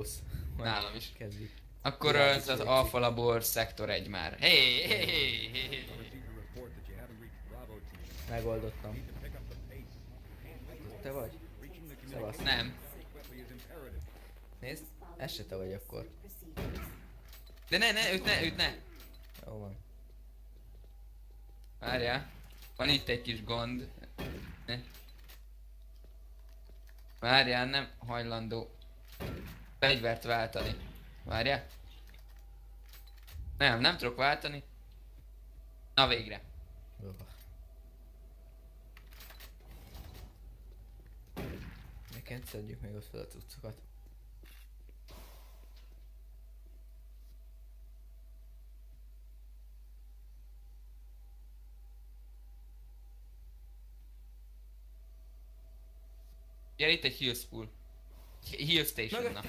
Windows. Nálam is. Kezdjük. Akkor Ja, az kicsit. Alpha Labor Szektor 1 már. Hey. Megoldottam. Te vagy? Szevasz. Nem. Nézd, ez se te vagy akkor. De ne, őt ne. Jó van. Várjál. Van itt egy kis gond. Ne. Várjál, nem hajlandó fegyvert váltani. Várjál. Nem tudok váltani. Na végre. Neked szedjük még ott fel a cuccokat. Gyere, itt egy heal spool. Heal station, na.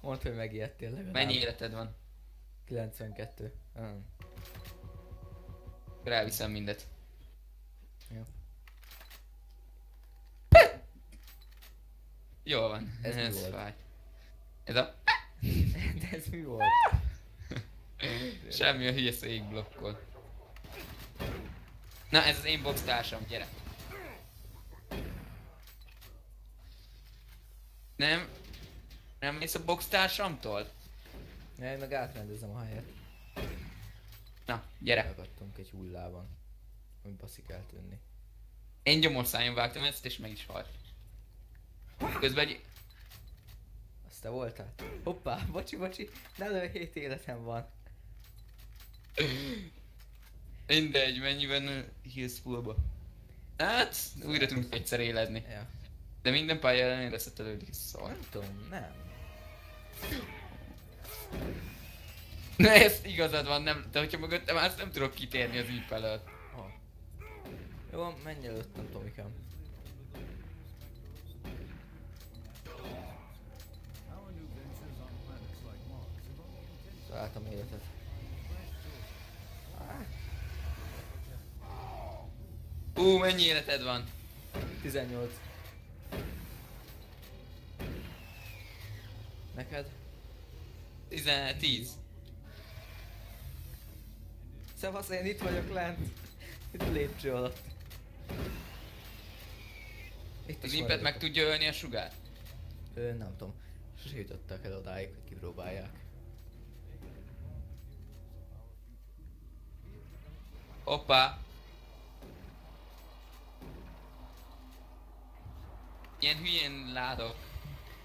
Mondd, hogy megijedtél legalább. Mennyi életed van? 92. Akkor elviszem mindet. Jó. Jól van. Ez mi volt? fáj. Ez a... De ez mi volt? Semmi, a hülye szék blokkol. Na, ez az én box társam, gyere. Nem mész a box társamtól? Ja, én meg átrendezem a helyet. Na, gyere. Elakadtunk egy hullában. Hogy baszik kell tűnni. Én gyomorszájon vágtam ezt és meg is halt. Közben egy... Azt te voltál? Hoppá, bocsi, de 7 életem van. Mindegy, mennyiben heal spoolba. Hát, újra tudunk egyszer éledni. Ja. De minden pálya ellenére összetelődik, szóval. Nem tudom, nem. Na, ez igazad van, nem, de hogyha mögöttem állsz, nem tudok kitérni az íp előtt. Oh. Jó van, menj előttem, Tomikám. Találtam életet. Mennyi életed van? 18. Neked? 10. Szevasz, én itt vagyok lent. Itt a lépcső alatt. Itt Az is impet meg maradok. tudja ölni a sugár? Nem tudom. Sose jutottak el odáig, hogy kipróbálják. Hoppá! Ilyen hülyén látok.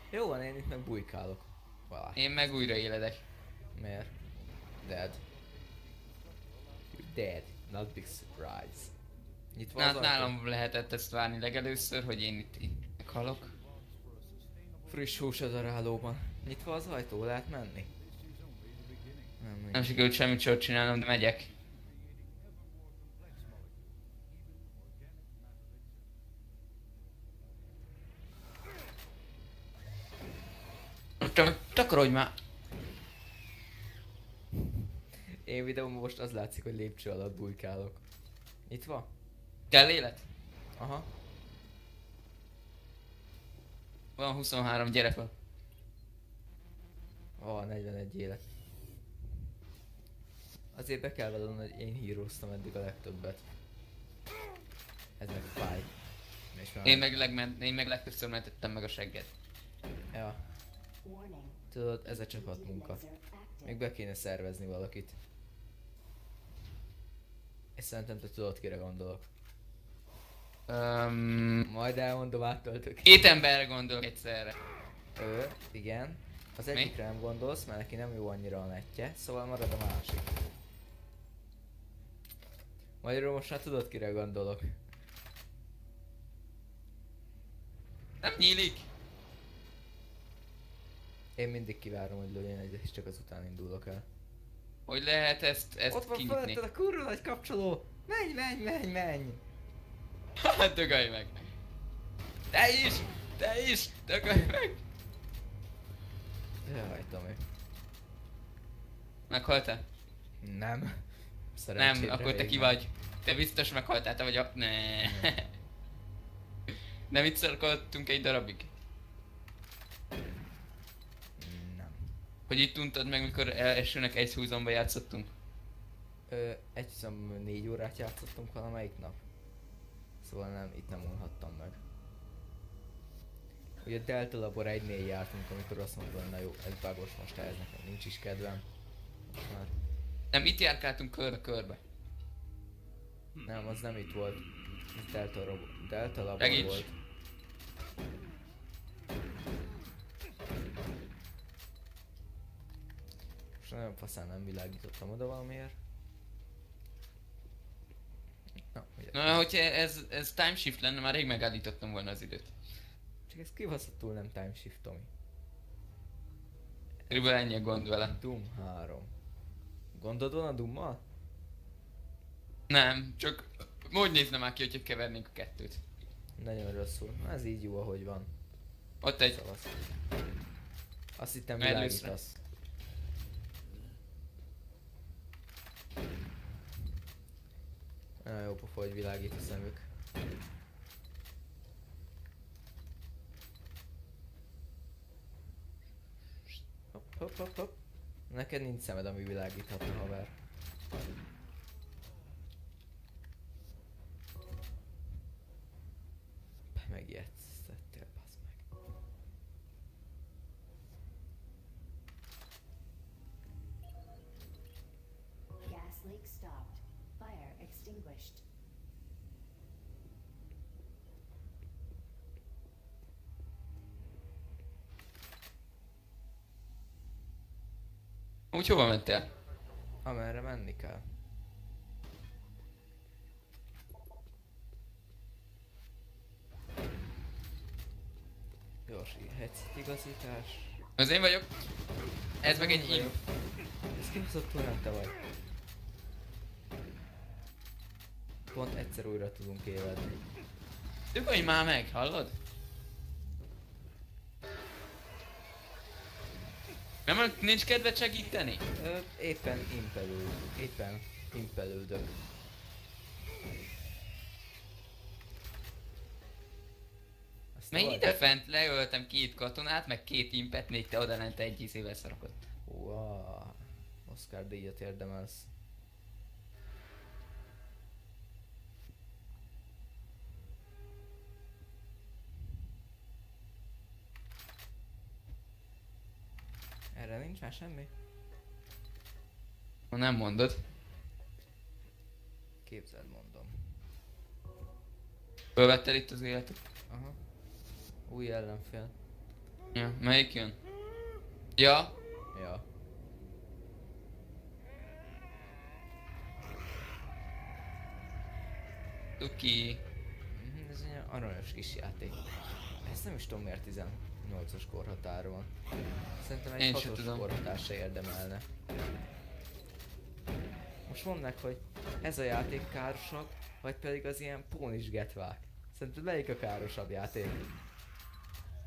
Jó van, én itt meg bujkálok. Valá. Én meg újra éledek. Miért? Dead. You're dead. Not big surprise. Nyitva az ajtó? Nálam lehetett ezt várni legelőször, hogy én itt meghalok. Friss hús a darálóban. Nyitva az ajtó, lehet menni? Nem sikerült semmit sem csinálnom, de megyek. Takarodj már! Én videómban most az látszik, hogy lépcső alatt bujkálok. Nyitva? Kell élet? Aha. Van 23, gyere fel. 41 élet. Azért be kell vallanom, hogy én híroztam eddig a legtöbbet. Ez meg fáj. És már... Én meg legtöbbször mentettem meg a segged. Ja. Tudod, ez a csapatmunka. Még be kéne szervezni valakit. És szerintem te tudod, kire gondolok. Majd elmondom, áttöltök. 2 emberre gondolok egyszerre. Igen. Az egyikre nem gondolsz, mert neki nem jó annyira a netje, szóval marad a másik. Magyarul most már tudod, kire gondolok. Nem nyílik! Én mindig kivárom, hogy lőjön egyet, és csak azután indulok el. Hogy lehet ezt Ott van kinyitni? feletted a kurva nagy kapcsoló! Menj! Haha, dögölj meg! Te is! Dögölj meg! Jaj, Tomi. Meghaltál? Nem. Nem, akkor te ki vagy. Te biztos meghaltál, te vagy a... Ne. Nem itt szarkoltunk egy darabig? Hogy itt untad meg, mikor elsőnek egy húzomba játszottunk? Egy hiszem 4 órát játszottunk valamelyik nap. Szóval nem, itt nem unhattam meg. Ugye a Delta Labor 1-nél jártunk, amikor azt mondtam, na jó, ez bugos most, ez nekem nincs is kedvem. Most már... Nem, itt járkáltunk körbe-körbe. Nem, az nem itt volt. Ez Delta Labor Segíts. volt. Most nagyon faszán nem világítottam oda valamiért. Na, ugye. Na, hogyha ez time shift lenne, már rég megállítottam volna az időt. Csak ez kibaszottul nem time shift, Tomi. Körülbelül ennyi a gond vele. Doom 3. Gondod van a Doommal? Nem, csak úgy nézne már ki, hogyha kevernénk a kettőt. Nagyon rosszul. Na, ez így jó, ahogy van. Ott egy. Szavasz. Azt hittem Mellőszre. világítasz. Nagyon jó pofa, hogy világít a szemük. Hopp, hopp, hopp, hopp. Neked nincs szemed, ami világíthatna, haver. Megijedtettél, bassz meg. Gas leak stopped. Fire extinguished. Úgy hova mentél? Amerre menni kell. Gyors headset igazítás. Az én vagyok. Ez meg egy vagyok. imp. Ez kibaszottul nem te vagy. Pont egyszer újra tudunk évedni. Dugolj már meg, hallod? Nem, nincs kedved segíteni? Éppen impelődök. Azt Mert vagy? ide fent leöltem 2 katonát, meg 2 impet, még te oda lent egy izével szarakott. Wow. Oscar díjat érdemelsz. Erre nincs már semmi? Ha nem mondod. Képzeld, mondom. Fölvetted itt az életet? Aha. Új ellenfél. Ja, melyik jön? Ja, Ja. Tuki. Ez egy aranyos kis játék. Ezt nem is tudom miért 18-as korhatár van. Szerintem egy Én sem 6-os tudom. korhatár se érdemelne. Most mondd meg, hogy ez a játék károsabb, vagy pedig az ilyen pónis getvák. Szerinted melyik a károsabb játék?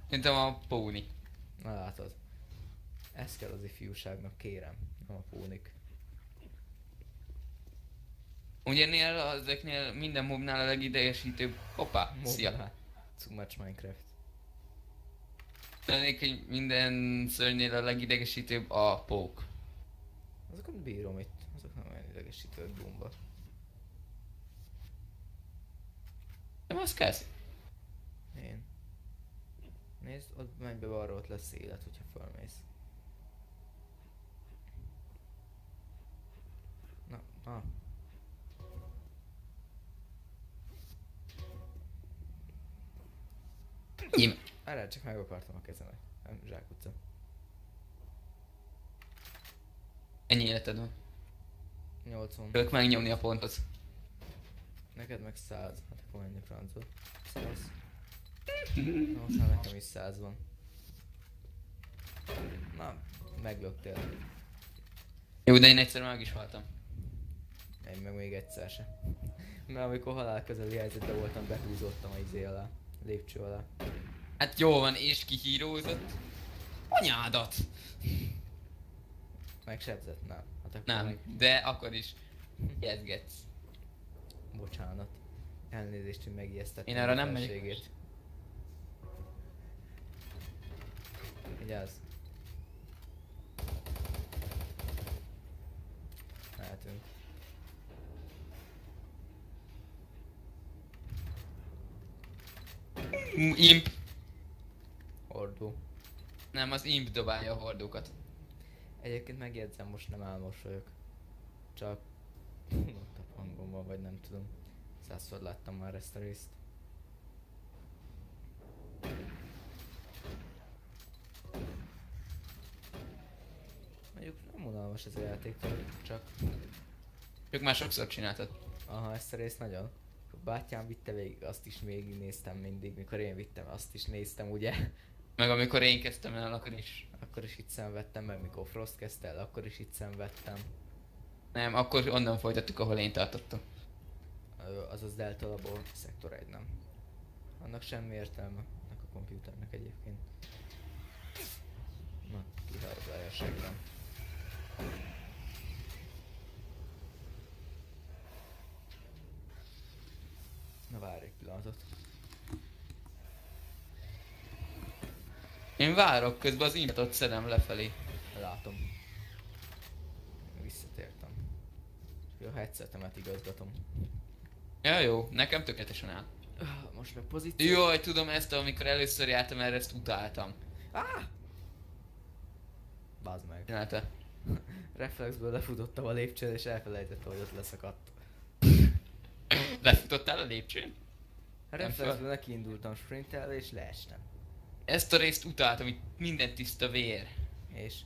Szerintem a póni. Na látod. Ez kell az ifjúságnak, kérem. Nem a pónik. Ugye ennél, ezeknél minden mobnál a legidegesítőbb. Hoppá, szia. Mobnál. Too much Minecraft. Lennék, hogy minden szörnynél a legidegesítőbb a pók. Azokat bírom itt. Azok nem olyan idegesítők Doomba. Nem az kezd? Én. Nézd, ott menj be balra, ott lesz élet, hogyha fölmész. Na. Nyim. Erre csak meg akartam a kezemet. Nem zsákutca. Ennyi életed van. 80. Ők megnyomni a pontot. Neked meg 100. Hát akkor menj a francba. 100. Na, most már nekem is 100 van. Na, meglöktél. Jó, de én egyszer meg is haltam. Én meg még egyszer se. Mert amikor halál közeli helyzetben voltam, behúzottam a izé alá. Lépcső alá. Hát jó van, és kihírózott. Anyádat! Megsebzett? Nem. Hát akkor Nem, meg... de akkor is jezgetsz. Bocsánat. Elnézést, hogy megijesztettem. Én arra nem a megyek. feleségét. Vigyázz. Imp. Hordó. Nem, az imp dobálja a hordókat. Egyébként megjegyzem, most nem álmos vagyok. Csak ott a hangom van, vagy nem tudom. 100-szor láttam már ezt a részt. Mondjuk nem unalmas ez a játék, csak Ők már sokszor csináltad. aha, ezt a részt nagyon. A bátyám vitte végig, azt is még néztem mindig, mikor én vittem, azt is néztem, ugye? Meg amikor én kezdtem el, akkor is. Akkor is itt szenvedtem, meg mikor Frost kezdte el, akkor is itt szenvedtem. Nem, akkor onnan folytattuk, ahol én tartottam. Azaz Delta Labor, Szektor 1 nem. Annak semmi értelme, annak a kompjúternek egyébként. Na, kiharapálja a seggem. Na várj egy pillanatot. Én várok, közben az impot szedem lefelé. Látom. Visszatértem. A headsetemet igazgatom. Ja jó, nekem tökéletesen áll. Most meg pozíció. Jaj, tudom ezt, amikor először jártam erre, ezt utáltam. Bazd meg. Csinálta. Reflexből lefutottam a lépcsőn és elfelejtettem, hogy ott leszakadt. Lefutottál a lépcsőn? Reflexből nekiindultam sprintelve és leestem. Ezt a részt utáltam, itt minden tiszta vér. És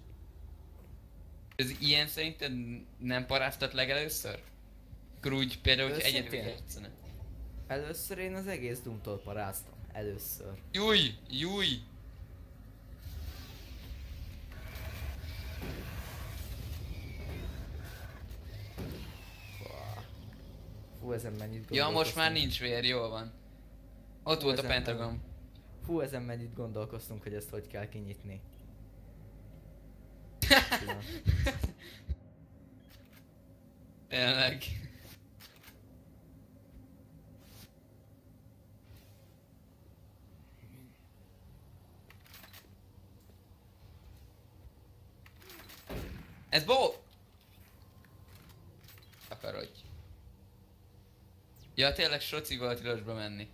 Ez ilyen szerinted nem paráztat legelőször? Akkor úgy például, hogy egyedül Őszintén? játszana. először én az egész Doom-tól paráztam. Először. Júj! Júj! Fú, ezen mennyit Ja, most gondolkoztunk. már nincs vér, jól van. Ott Hú, volt a ezen pentagon. Fú, ezen mennyit gondolkoztunk, hogy ezt hogy kell kinyitni. Pillanat. Tényleg. Ez bó! Akarodj. Ja, tényleg srocival tilosba menni.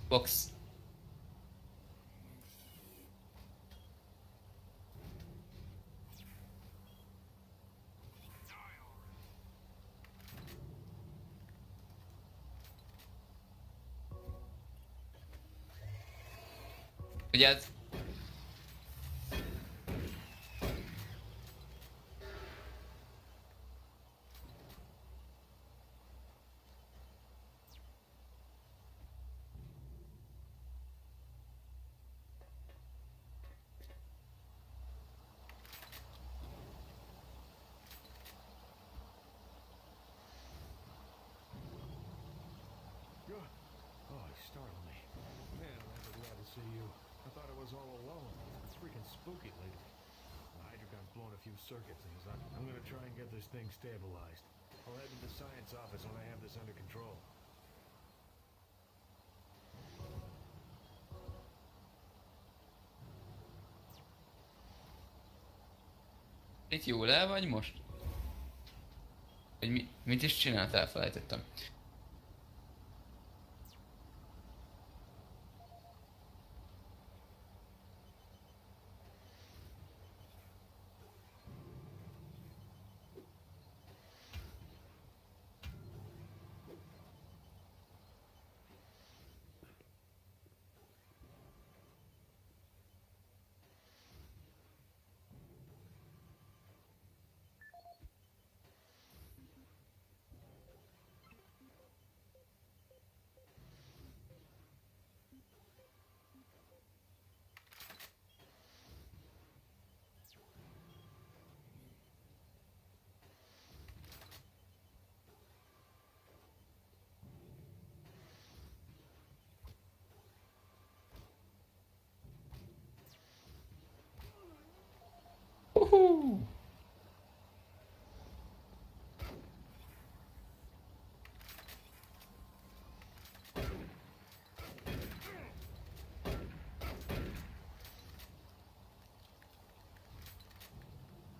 Box. Ugye ez... Oh, you startled me. Man, I'm ever glad to see you. I thought I was all alone. It's freaking spooky lately. The Hydrogon's blown a few circuits things. I'm gonna try and get this thing stabilized. I'll head to the science office when I have this under control. Itt jól el vagy most? Hogy mit is csinált, elfelejtettem.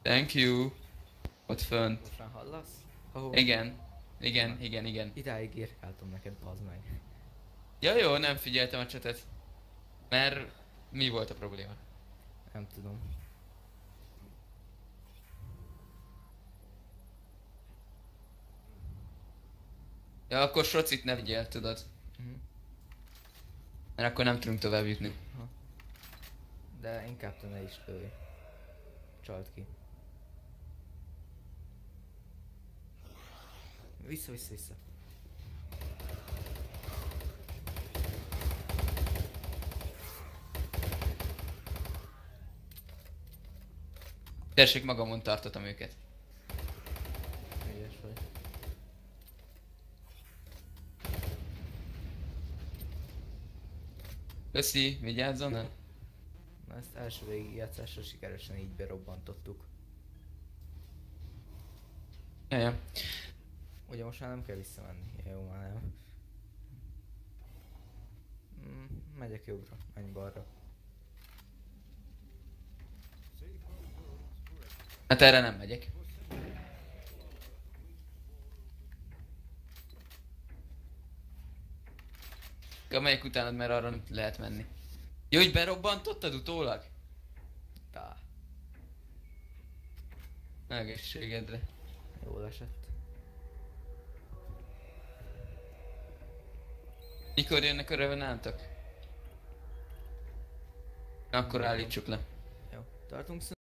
Thank you. Ott fönt. Most már hallasz? Oh, Igen. Igen. Idáig írkáltam neked, bazd meg. Ja jó, nem figyeltem a csetet. Mert mi volt a probléma? Nem tudom. Ja, akkor Srocit ne vigyél, tudod. Mhm. Mert akkor nem tudunk tovább jutni. De inkább te ne is lőj. Csalt ki. Vissza. Tessék, magamon tartottam őket. Ügyes vagy. Köszi, vigyázzon el. Na ezt első végigjátszásra sikeresen így berobbantottuk. Ja. Ugye most már nem kell visszamenni. Ja, jó, már nem. Megyek jobbra, menj balra. Hát erre nem megyek. Melyik utánad, mert arra nem lehet menni. Jó, hogy berobbantottad utólag? Tá, Egészségedre. jól esett. Mikor jönnek a revenántok? Akkor állítsuk le. Jó, tartunk